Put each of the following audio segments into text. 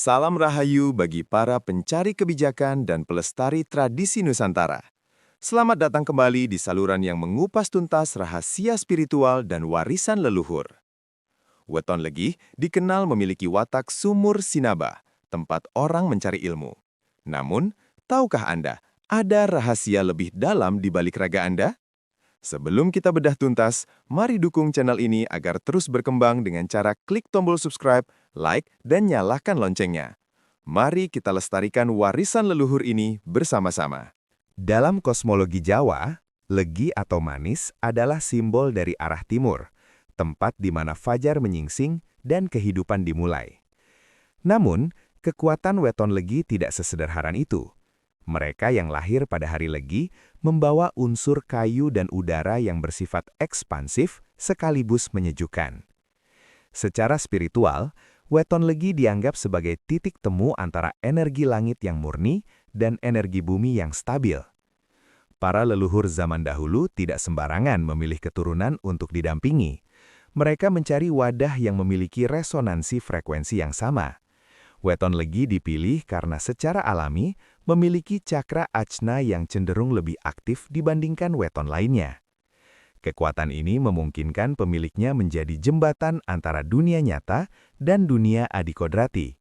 Salam Rahayu bagi para pencari kebijakan dan pelestari tradisi Nusantara. Selamat datang kembali di saluran yang mengupas tuntas rahasia spiritual dan warisan leluhur. Weton Legih dikenal memiliki watak sumur sinaba, tempat orang mencari ilmu. Namun, tahukah Anda, ada rahasia lebih dalam di balik raga Anda? Sebelum kita bedah tuntas, mari dukung channel ini agar terus berkembang dengan cara klik tombol subscribe, like, dan nyalakan loncengnya. Mari kita lestarikan warisan leluhur ini bersama-sama. Dalam kosmologi Jawa, legi atau manis adalah simbol dari arah timur, tempat di mana fajar menyingsing dan kehidupan dimulai. Namun, kekuatan weton legi tidak sesederhana itu. Mereka yang lahir pada hari legi membawa unsur kayu dan udara yang bersifat ekspansif sekaligus menyejukkan. Secara spiritual, weton legi dianggap sebagai titik temu antara energi langit yang murni dan energi bumi yang stabil. Para leluhur zaman dahulu tidak sembarangan memilih keturunan untuk didampingi. Mereka mencari wadah yang memiliki resonansi frekuensi yang sama. Weton legi dipilih karena secara alami memiliki cakra ajna yang cenderung lebih aktif dibandingkan weton lainnya. Kekuatan ini memungkinkan pemiliknya menjadi jembatan antara dunia nyata dan dunia adikodrati.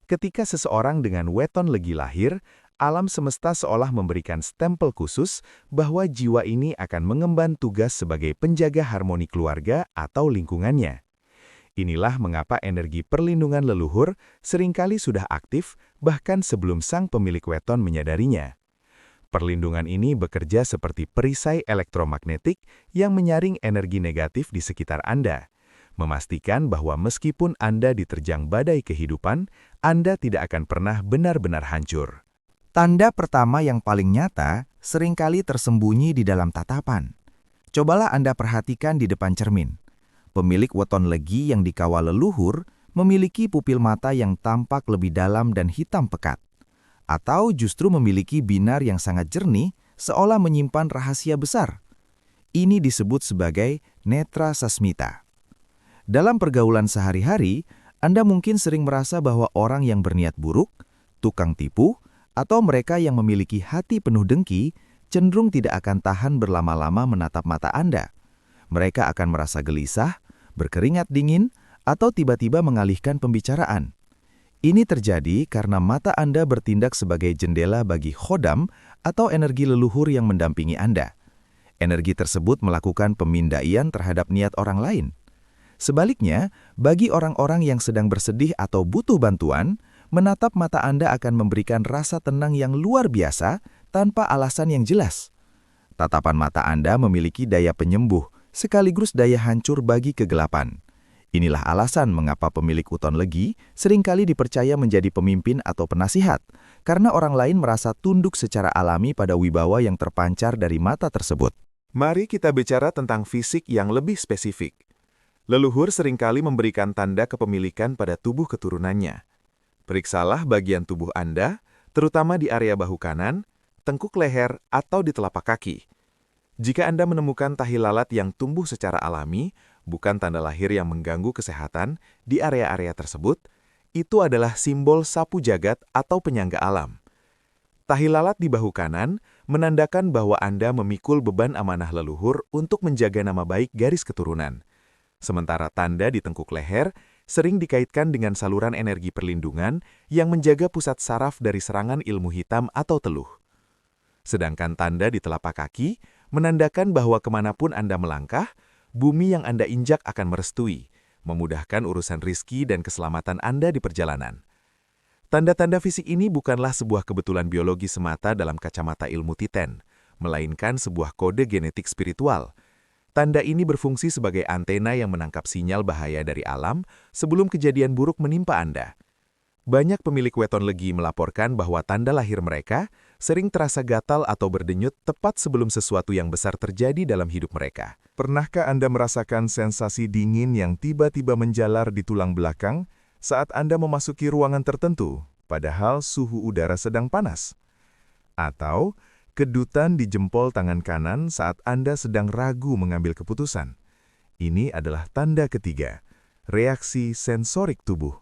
Ketika seseorang dengan weton legi lahir, alam semesta seolah memberikan stempel khusus bahwa jiwa ini akan mengemban tugas sebagai penjaga harmoni keluarga atau lingkungannya. Inilah mengapa energi perlindungan leluhur seringkali sudah aktif bahkan sebelum sang pemilik weton menyadarinya. Perlindungan ini bekerja seperti perisai elektromagnetik yang menyaring energi negatif di sekitar Anda, memastikan bahwa meskipun Anda diterjang badai kehidupan, Anda tidak akan pernah benar-benar hancur. Tanda pertama yang paling nyata seringkali tersembunyi di dalam tatapan. Cobalah Anda perhatikan di depan cermin. Pemilik weton legi yang dikawal leluhur memiliki pupil mata yang tampak lebih dalam dan hitam pekat. Atau justru memiliki binar yang sangat jernih seolah menyimpan rahasia besar. Ini disebut sebagai netra sasmita. Dalam pergaulan sehari-hari, Anda mungkin sering merasa bahwa orang yang berniat buruk, tukang tipu, atau mereka yang memiliki hati penuh dengki cenderung tidak akan tahan berlama-lama menatap mata Anda. Mereka akan merasa gelisah, berkeringat dingin, atau tiba-tiba mengalihkan pembicaraan. Ini terjadi karena mata Anda bertindak sebagai jendela bagi khodam atau energi leluhur yang mendampingi Anda. Energi tersebut melakukan pemindaian terhadap niat orang lain. Sebaliknya, bagi orang-orang yang sedang bersedih atau butuh bantuan, menatap mata Anda akan memberikan rasa tenang yang luar biasa tanpa alasan yang jelas. Tatapan mata Anda memiliki daya penyembuh, sekaligus daya hancur bagi kegelapan. Inilah alasan mengapa pemilik weton legi seringkali dipercaya menjadi pemimpin atau penasihat, karena orang lain merasa tunduk secara alami pada wibawa yang terpancar dari mata tersebut. Mari kita bicara tentang fisik yang lebih spesifik. Leluhur seringkali memberikan tanda kepemilikan pada tubuh keturunannya. Periksalah bagian tubuh Anda, terutama di area bahu kanan, tengkuk leher, atau di telapak kaki. Jika Anda menemukan tahi lalat yang tumbuh secara alami, bukan tanda lahir yang mengganggu kesehatan di area-area tersebut, itu adalah simbol sapu jagat atau penyangga alam. Tahi lalat di bahu kanan menandakan bahwa Anda memikul beban amanah leluhur untuk menjaga nama baik garis keturunan. Sementara tanda di tengkuk leher sering dikaitkan dengan saluran energi perlindungan yang menjaga pusat saraf dari serangan ilmu hitam atau teluh. Sedangkan tanda di telapak kaki menandakan bahwa kemanapun Anda melangkah, bumi yang Anda injak akan merestui, memudahkan urusan rizki dan keselamatan Anda di perjalanan. Tanda-tanda fisik ini bukanlah sebuah kebetulan biologi semata dalam kacamata ilmu titen, melainkan sebuah kode genetik spiritual. Tanda ini berfungsi sebagai antena yang menangkap sinyal bahaya dari alam sebelum kejadian buruk menimpa Anda. Banyak pemilik weton legi melaporkan bahwa tanda lahir mereka sering terasa gatal atau berdenyut tepat sebelum sesuatu yang besar terjadi dalam hidup mereka. Pernahkah Anda merasakan sensasi dingin yang tiba-tiba menjalar di tulang belakang saat Anda memasuki ruangan tertentu, padahal suhu udara sedang panas? Atau kedutan di jempol tangan kanan saat Anda sedang ragu mengambil keputusan? Ini adalah tanda ketiga, reaksi sensorik tubuh.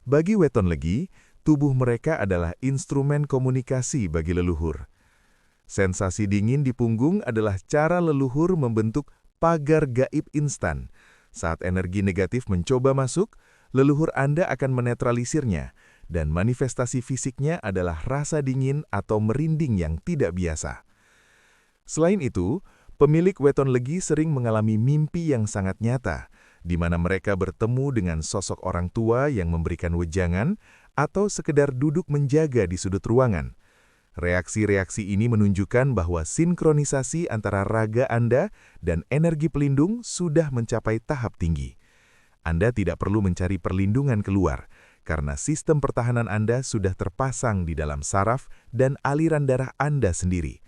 Bagi weton legi, tubuh mereka adalah instrumen komunikasi bagi leluhur. Sensasi dingin di punggung adalah cara leluhur membentuk pagar gaib instan. Saat energi negatif mencoba masuk, leluhur Anda akan menetralisirnya, dan manifestasi fisiknya adalah rasa dingin atau merinding yang tidak biasa. Selain itu, pemilik weton legi sering mengalami mimpi yang sangat nyata, di mana mereka bertemu dengan sosok orang tua yang memberikan wejangan atau sekedar duduk menjaga di sudut ruangan. Reaksi-reaksi ini menunjukkan bahwa sinkronisasi antara raga Anda dan energi pelindung sudah mencapai tahap tinggi. Anda tidak perlu mencari perlindungan keluar, karena sistem pertahanan Anda sudah terpasang di dalam saraf dan aliran darah Anda sendiri.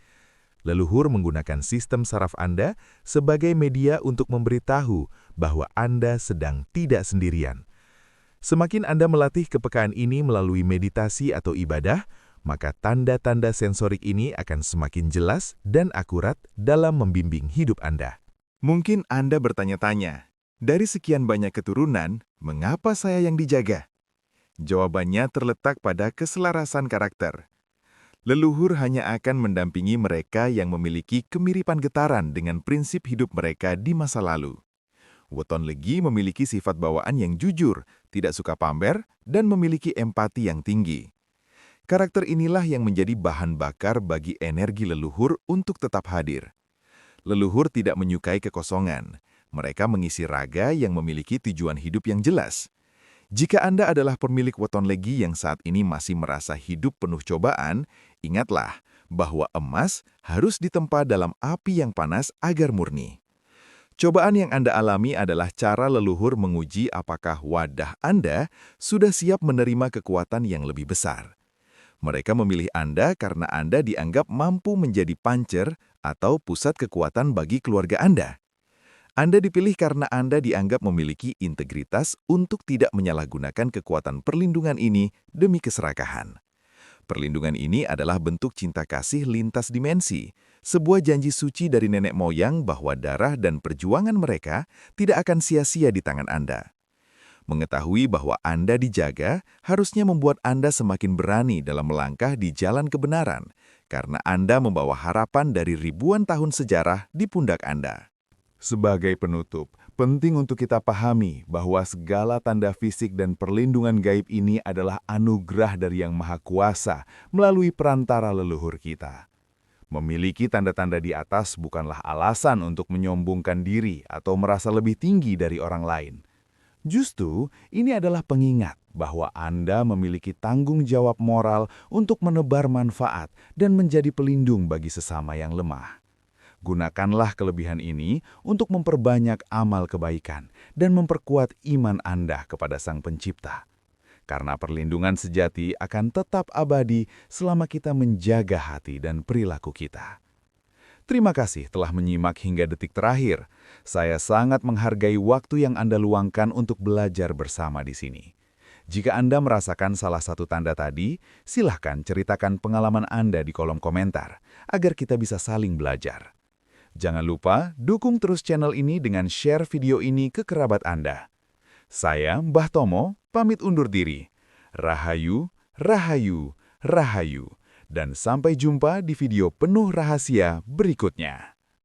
Leluhur menggunakan sistem saraf Anda sebagai media untuk memberitahu bahwa Anda sedang tidak sendirian. Semakin Anda melatih kepekaan ini melalui meditasi atau ibadah, maka tanda-tanda sensorik ini akan semakin jelas dan akurat dalam membimbing hidup Anda. Mungkin Anda bertanya-tanya, dari sekian banyak keturunan, mengapa saya yang dijaga? Jawabannya terletak pada keselarasan karakter. Leluhur hanya akan mendampingi mereka yang memiliki kemiripan getaran dengan prinsip hidup mereka di masa lalu. Weton legi memiliki sifat bawaan yang jujur, tidak suka pamer, dan memiliki empati yang tinggi. Karakter inilah yang menjadi bahan bakar bagi energi leluhur untuk tetap hadir. Leluhur tidak menyukai kekosongan. Mereka mengisi raga yang memiliki tujuan hidup yang jelas. Jika Anda adalah pemilik weton legi yang saat ini masih merasa hidup penuh cobaan, ingatlah bahwa emas harus ditempa dalam api yang panas agar murni. Cobaan yang Anda alami adalah cara leluhur menguji apakah wadah Anda sudah siap menerima kekuatan yang lebih besar. Mereka memilih Anda karena Anda dianggap mampu menjadi pancer atau pusat kekuatan bagi keluarga Anda. Anda dipilih karena Anda dianggap memiliki integritas untuk tidak menyalahgunakan kekuatan perlindungan ini demi keserakahan. Perlindungan ini adalah bentuk cinta kasih lintas dimensi, sebuah janji suci dari nenek moyang bahwa darah dan perjuangan mereka tidak akan sia-sia di tangan Anda. Mengetahui bahwa Anda dijaga harusnya membuat Anda semakin berani dalam melangkah di jalan kebenaran, karena Anda membawa harapan dari ribuan tahun sejarah di pundak Anda. Sebagai penutup, penting untuk kita pahami bahwa segala tanda fisik dan perlindungan gaib ini adalah anugerah dari Yang Maha Kuasa melalui perantara leluhur kita. Memiliki tanda-tanda di atas bukanlah alasan untuk menyombongkan diri atau merasa lebih tinggi dari orang lain. Justru, ini adalah pengingat bahwa Anda memiliki tanggung jawab moral untuk menebar manfaat dan menjadi pelindung bagi sesama yang lemah. Gunakanlah kelebihan ini untuk memperbanyak amal kebaikan dan memperkuat iman Anda kepada Sang Pencipta. Karena perlindungan sejati akan tetap abadi selama kita menjaga hati dan perilaku kita. Terima kasih telah menyimak hingga detik terakhir. Saya sangat menghargai waktu yang Anda luangkan untuk belajar bersama di sini. Jika Anda merasakan salah satu tanda tadi, silahkan ceritakan pengalaman Anda di kolom komentar, agar kita bisa saling belajar. Jangan lupa dukung terus channel ini dengan share video ini ke kerabat Anda. Saya, Mbah Tomo, pamit undur diri. Rahayu, Rahayu, Rahayu. Dan sampai jumpa di video penuh rahasia berikutnya.